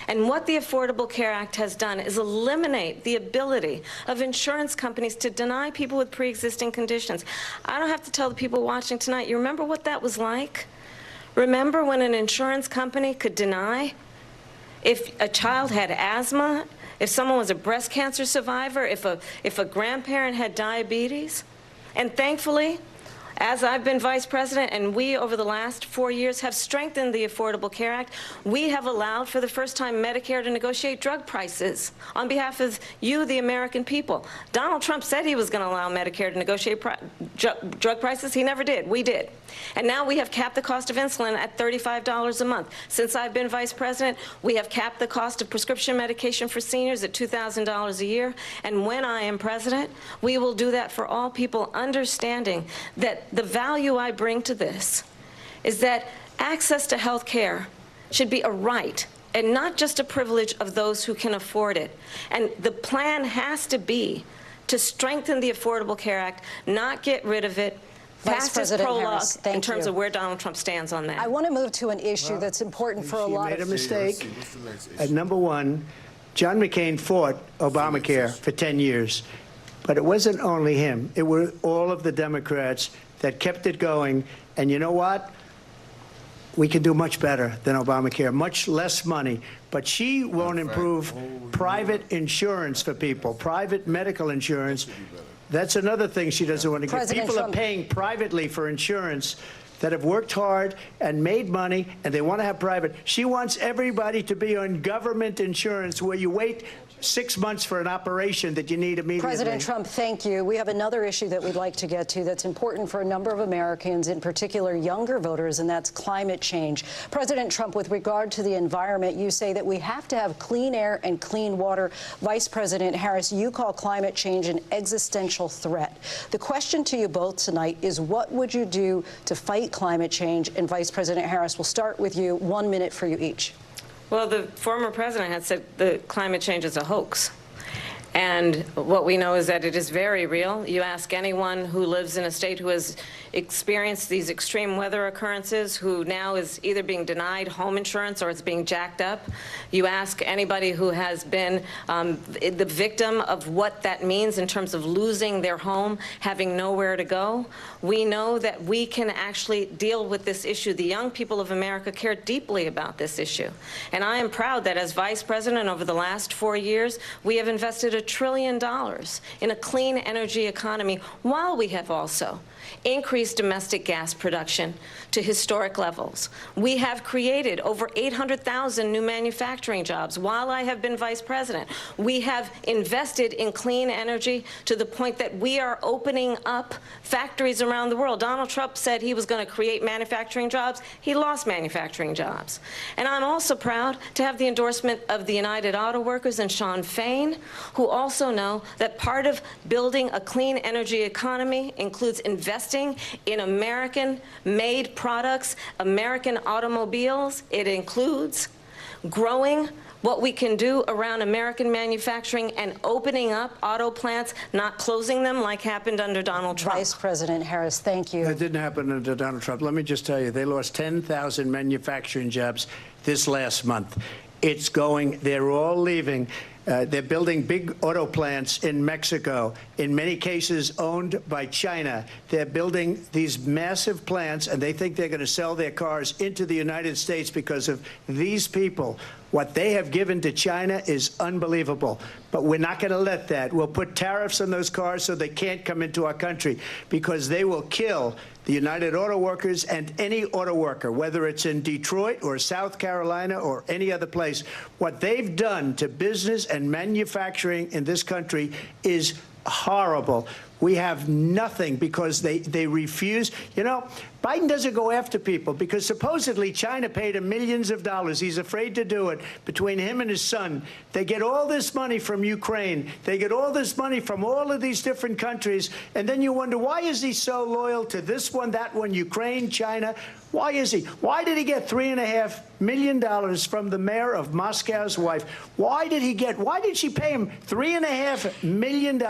And what the Affordable Care Act has done is eliminate the ability of insurance companies to deny people with pre-existing conditions. I don't have to tell the people watching tonight, you remember what that was like? Remember when an insurance company could deny if a child had asthma, if someone was a breast cancer survivor, if a grandparent had diabetes? And thankfully, as I've been vice president, and we, over the last 4 years, have strengthened the Affordable Care Act, we have allowed, for the first time, Medicare to negotiate drug prices on behalf of you, the American people. Donald Trump said he was going to allow Medicare to negotiate drug prices. He never did. We did. And now we have capped the cost of insulin at $35 a month. Since I've been vice president, we have capped the cost of prescription medication for seniors at $2,000 a year. And when I am president, we will do that for all people, understanding that the value I bring to this is that access to health care should be a right and not just a privilege of those who can afford it. And the plan has to be to strengthen the Affordable Care Act, not get rid of it. Vice President Harris, in terms of where Donald Trump stands on that. I want to move to an issue that's important for a lot of... You made a mistake. Number one, John McCain fought Obamacare for 10 years. But it wasn't only him. It were all of the Democrats that kept it going. And you know what? we can do much better than Obamacare, much less money. But she won't improve private insurance for people, private medical insurance. That's another thing she doesn't want to get. People are paying privately for insurance that have worked hard and made money, and they want to have private. She wants everybody to be on government insurance where you wait 6 months for an operation that you need immediately. President Trump, thank you. We have another issue that we'd like to get to that's important for a number of Americans, in particular younger voters, and that's climate change. President Trump, with regard to the environment, you say that we have to have clean air and clean water. Vice President Harris, you call climate change an existential threat. The question to you both tonight is, what would you do to fight climate change? And Vice President Harris, we'll start with you. 1 minute for you each. Well, the former president had said the climate change is a hoax. And what we know is that it is very real. You ask anyone who lives in a state who has experienced these extreme weather occurrences, who now is either being denied home insurance or it's being jacked up. You ask anybody who has been the victim of what that means in terms of losing their home, having nowhere to go. We know that we can actually deal with this issue. The young people of America care deeply about this issue. And I am proud that as vice president over the last 4 years, we have invested $1 trillion in a clean energy economy, while we have also increased domestic gas production to historic levels. We have created over 800,000 new manufacturing jobs while I have been vice president. We have invested in clean energy to the point that we are opening up factories around the world. Donald Trump said he was going to create manufacturing jobs. He lost manufacturing jobs. And I'm also proud to have the endorsement of the United Auto Workers and Sean Fain, who also know that part of building a clean energy economy includes investing in American-made products, American automobiles. It includes growing what we can do around American manufacturing and opening up auto plants, not closing them like happened under Donald Trump. Vice President Harris, thank you. That didn't happen under Donald Trump. Let me just tell you, they lost 10,000 manufacturing jobs this last month. It's going, they're all leaving. They're building big auto plants in Mexico, in many cases owned by China. They're building these massive plants, and they think they're going to sell their cars into the United States because of these people. What they have given to China is unbelievable. But we're not going to let that. We'll put tariffs on those cars so they can't come into our country, because they will kill the United Auto Workers and any auto worker, whether it's in Detroit or South Carolina or any other place. What they've done to business and manufacturing in this country is horrible. We have nothing because they refuse. You know, Biden doesn't go after people because supposedly China paid him millions of dollars. He's afraid to do it. Between him and his son, they get all this money from Ukraine. They get all this money from all of these different countries. And then you wonder, why is he so loyal to this one, that one, Ukraine, China? Why is he? Why did he get $3.5 million from the mayor of Moscow's wife? Why did she pay him $3.5 million?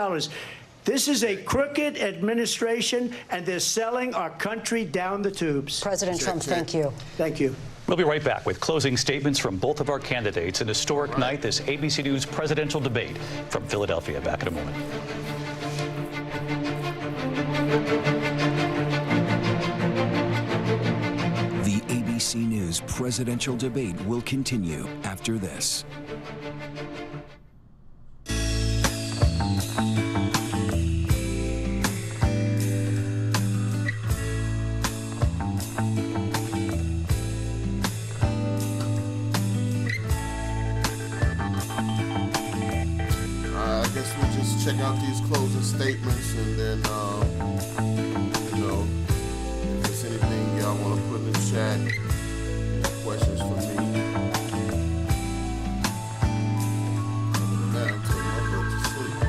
This is a crooked administration, and they're selling our country down the tubes. President Trump, thank you. Thank you. We'll be right back with closing statements from both of our candidates. An historic night, this ABC News presidential debate from Philadelphia. Back in a moment. The ABC News presidential debate will continue after this. Check out these closing statements, and then, you know, if there's anything y'all want to put in the chat, questions for me. Other than that, I'm taking my book to sleep.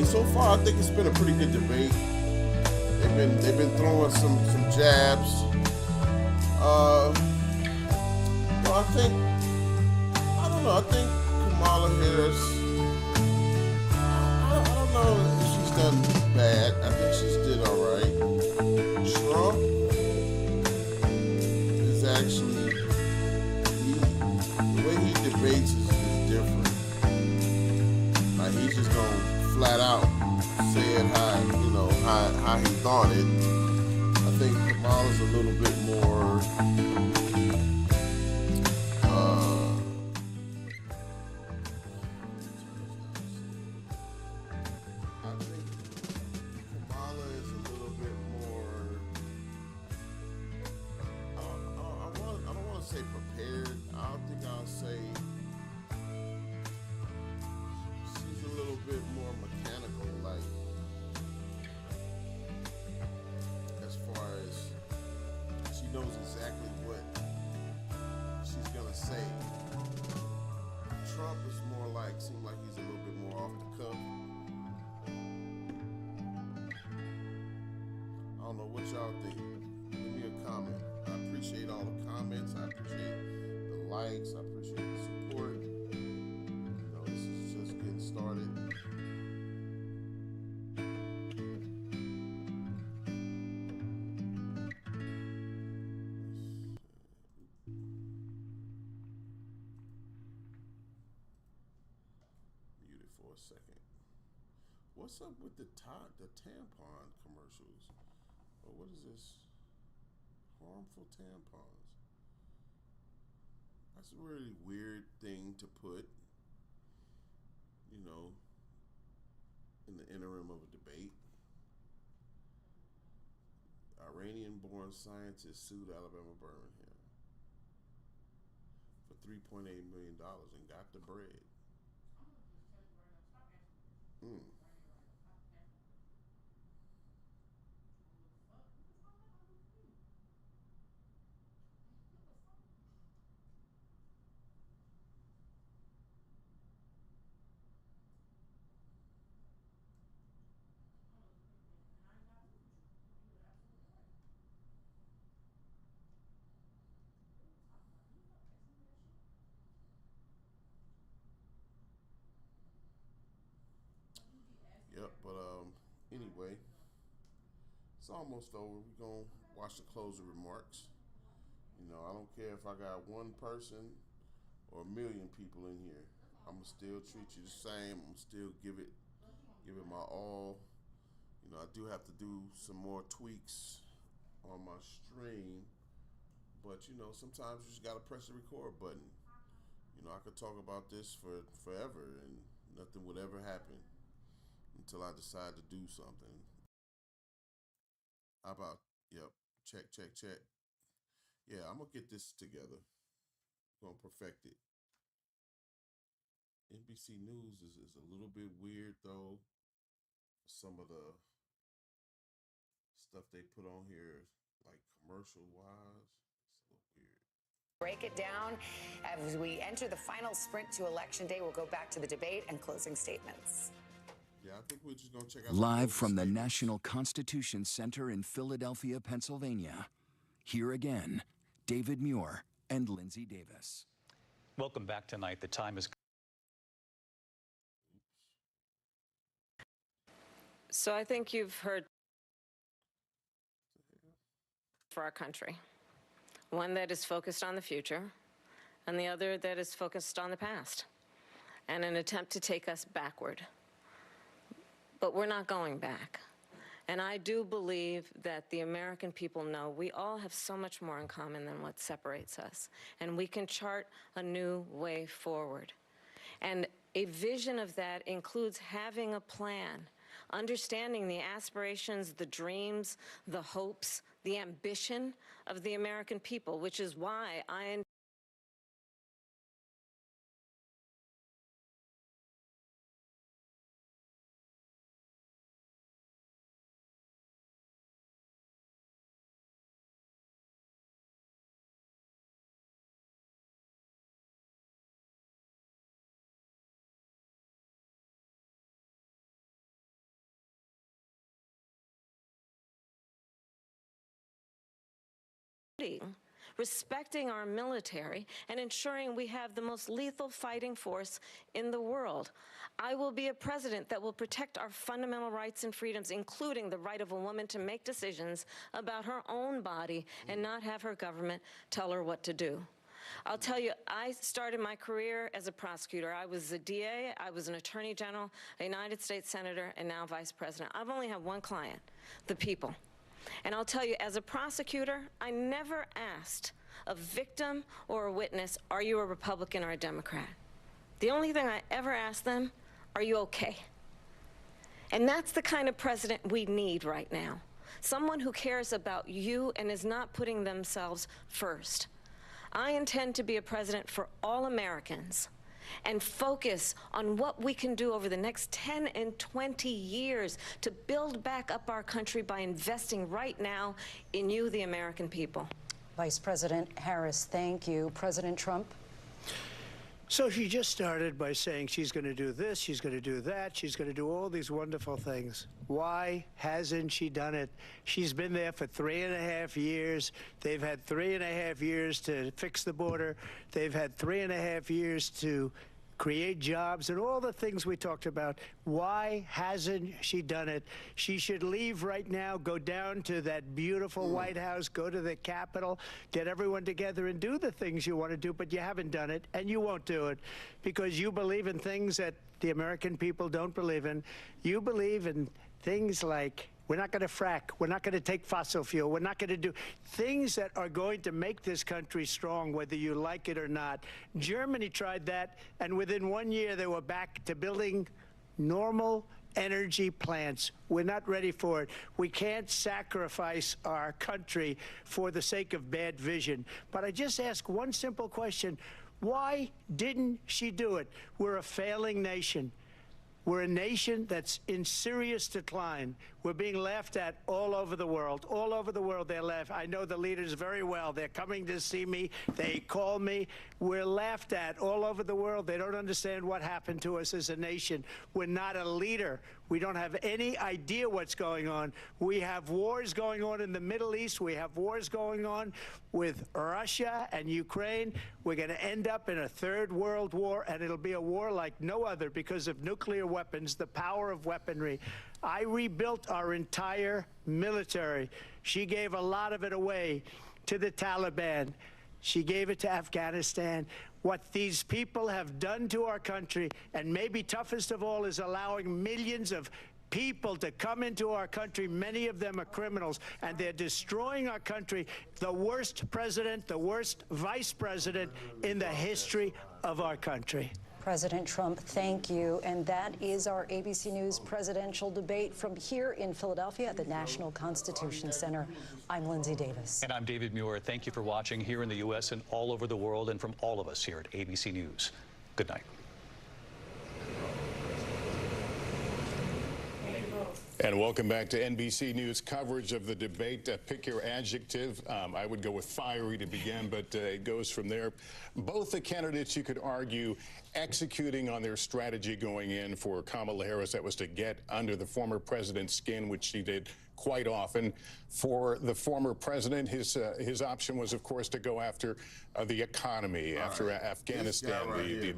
So far, I think it's been a pretty good debate. They've been throwing some jabs. Well, I don't know. I think Kamala Harris. I don't know if she's done bad. I think she's did all right. Trump. just gonna flat out say it how, you know, how he thought it. I think Kamala's a little bit more I think Kamala is a little bit more I don't want to say prepared. I don't think I'll say she's a little bit more mechanical, like as far as she knows exactly what she's gonna say. Trump is more like, seems like he's a little bit more off the cuff. I don't know what y'all think. Give me a comment. I appreciate all the comments. I appreciate the likes. I appreciate the support. You know, this is just getting started. Muted for a second. What's up with the tampon commercials? Or what is this? Harmful tampons. That's a really weird thing to put, you know, in the interim of a debate. Iranian-born scientist sued Alabama Birmingham for $3.8 million and got the bread. Yep, but anyway, it's almost over. We're gonna watch the closing remarks. You know, I don't care if I got one person or a million people in here. I'ma still treat you the same. I'm still give it my all. You know, I do have to do some more tweaks on my stream, but you know, sometimes you just gotta press the record button. You know, I could talk about this for forever and nothing would ever happen until I decide to do something. How about, yep, check. Yeah, I'm gonna get this together. Gonna perfect it. NBC News is a little bit weird though. Some of the stuff they put on here, like commercial wise, it's a little weird. Break it down as we enter the final sprint to Election Day. We'll go back to the debate and closing statements. Yeah, I think we're just gonna check out Live from the National Constitution Center in Philadelphia, Pennsylvania. Here again, David Muir and Lindsay Davis. Welcome back tonight. The time is. So I think you've heard for our country. One that is focused on the future, and the other that is focused on the past, and an attempt to take us backward. But we're not going back. And I do believe that the American people know we all have so much more in common than what separates us, and we can chart a new way forward. And a vision of that includes having a plan, understanding the aspirations, the dreams, the hopes, the ambition of the American people, which is why I respecting our military and ensuring we have the most lethal fighting force in the world. I will be a president that will protect our fundamental rights and freedoms, including the right of a woman to make decisions about her own body and not have her government tell her what to do. I'll tell you, I started my career as a prosecutor. I was a DA, I was an attorney general, a United States senator, and now vice president. I've only had one client, the people. And I'll tell you, as a prosecutor, I never asked a victim or a witness, are you a Republican or a Democrat? The only thing I ever asked them, are you okay? And that's the kind of president we need right now. Someone who cares about you and is not putting themselves first. I intend to be a president for all Americans and focus on what we can do over the next 10 and 20 years to build back up our country by investing right now in you, the American people. Vice President Harris, thank you. President Trump? So she just started by saying she's going to do this, she's going to do that, she's going to do all these wonderful things. Why hasn't she done it? She's been there for 3.5 years. They've had 3.5 years to fix the border. They've had 3.5 years to create jobs and all the things we talked about. Why hasn't she done it? She should leave right now, go down to that beautiful White House, go to the Capitol, get everyone together and do the things you want to do, but you haven't done it, and you won't do it because you believe in things that the American people don't believe in. You believe in things like we're not going to frack. We're not going to take fossil fuel. We're not going to do things that are going to make this country strong, whether you like it or not. Germany tried that, and within 1 year, they were back to building normal energy plants. We're not ready for it. We can't sacrifice our country for the sake of bad vision. But I just ask one simple question. Why didn't she do it? We're a failing nation. We're a nation that's in serious decline. We're being laughed at all over the world. All over the world, they're laughing. I know the leaders very well. They're coming to see me. They call me. We're laughed at all over the world. They don't understand what happened to us as a nation. We're not a leader. We don't have any idea what's going on. We have wars going on in the Middle East. We have wars going on with Russia and Ukraine. We're going to end up in a third world war, and it'll be a war like no other because of nuclear weapons, the power of weaponry. I rebuilt our entire military. She gave a lot of it away to the Taliban. She gave it to Afghanistan. What these people have done to our country, and maybe toughest of all, is allowing millions of people to come into our country. Many of them are criminals, and they're destroying our country. The worst president, the worst vice president in the history of our country. President Trump, thank you. And that is our ABC News presidential debate from here in Philadelphia at the National Constitution Center. I'm Lindsay Davis. And I'm David Muir. Thank you for watching here in the U.S. and all over the world, and from all of us here at ABC News. Good night. And welcome back to NBC News coverage of the debate. Pick your adjective. I would go with fiery to begin, but it goes from there. Both the candidates, you could argue, executing on their strategy going in. For Kamala Harris, that was to get under the former president's skin, which she did quite often. For the former president, his option was, of course, to go after the economy, after Afghanistan, the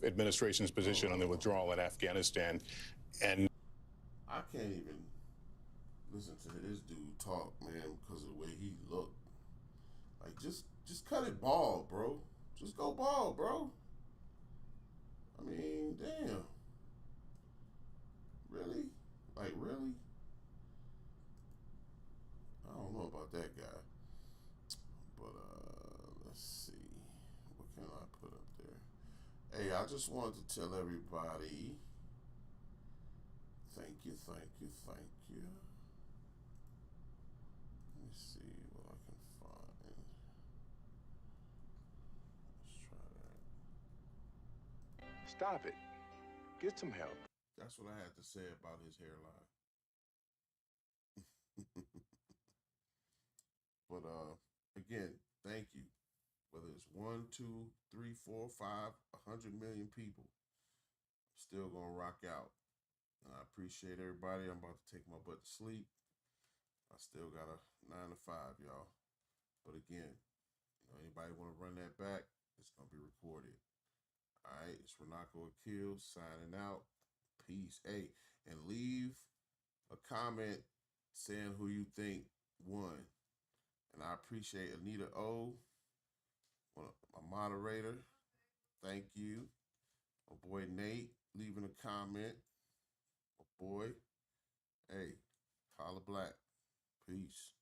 administration's position on the withdrawal in Afghanistan. And I can't even listen to this dude talk, man, because of the way he looked. Like, just cut it bald, bro. Just go bald, bro. I mean, damn. Really? Like, really? I don't know about that guy. But, let's see. What can I put up there? Hey, I just wanted to tell everybody, thank you, thank you, thank you. Let me see what I can find. Let's try that. Stop it. Get some help. That's what I had to say about his hairline. But again, thank you. Whether it's 1, 2, 3, 4, 5, 100 million people, still gonna rock out. And I appreciate everybody. I'm about to take my butt to sleep. I still got a 9 to 5, y'all. But again, anybody want to run that back, it's going to be recorded. All right, it's Runako Akil signing out. Peace. Hey, and leave a comment saying who you think won. And I appreciate Anita O. My moderator, thank you. My boy Nate, leaving a comment. My boy, hey, holla black. Peace.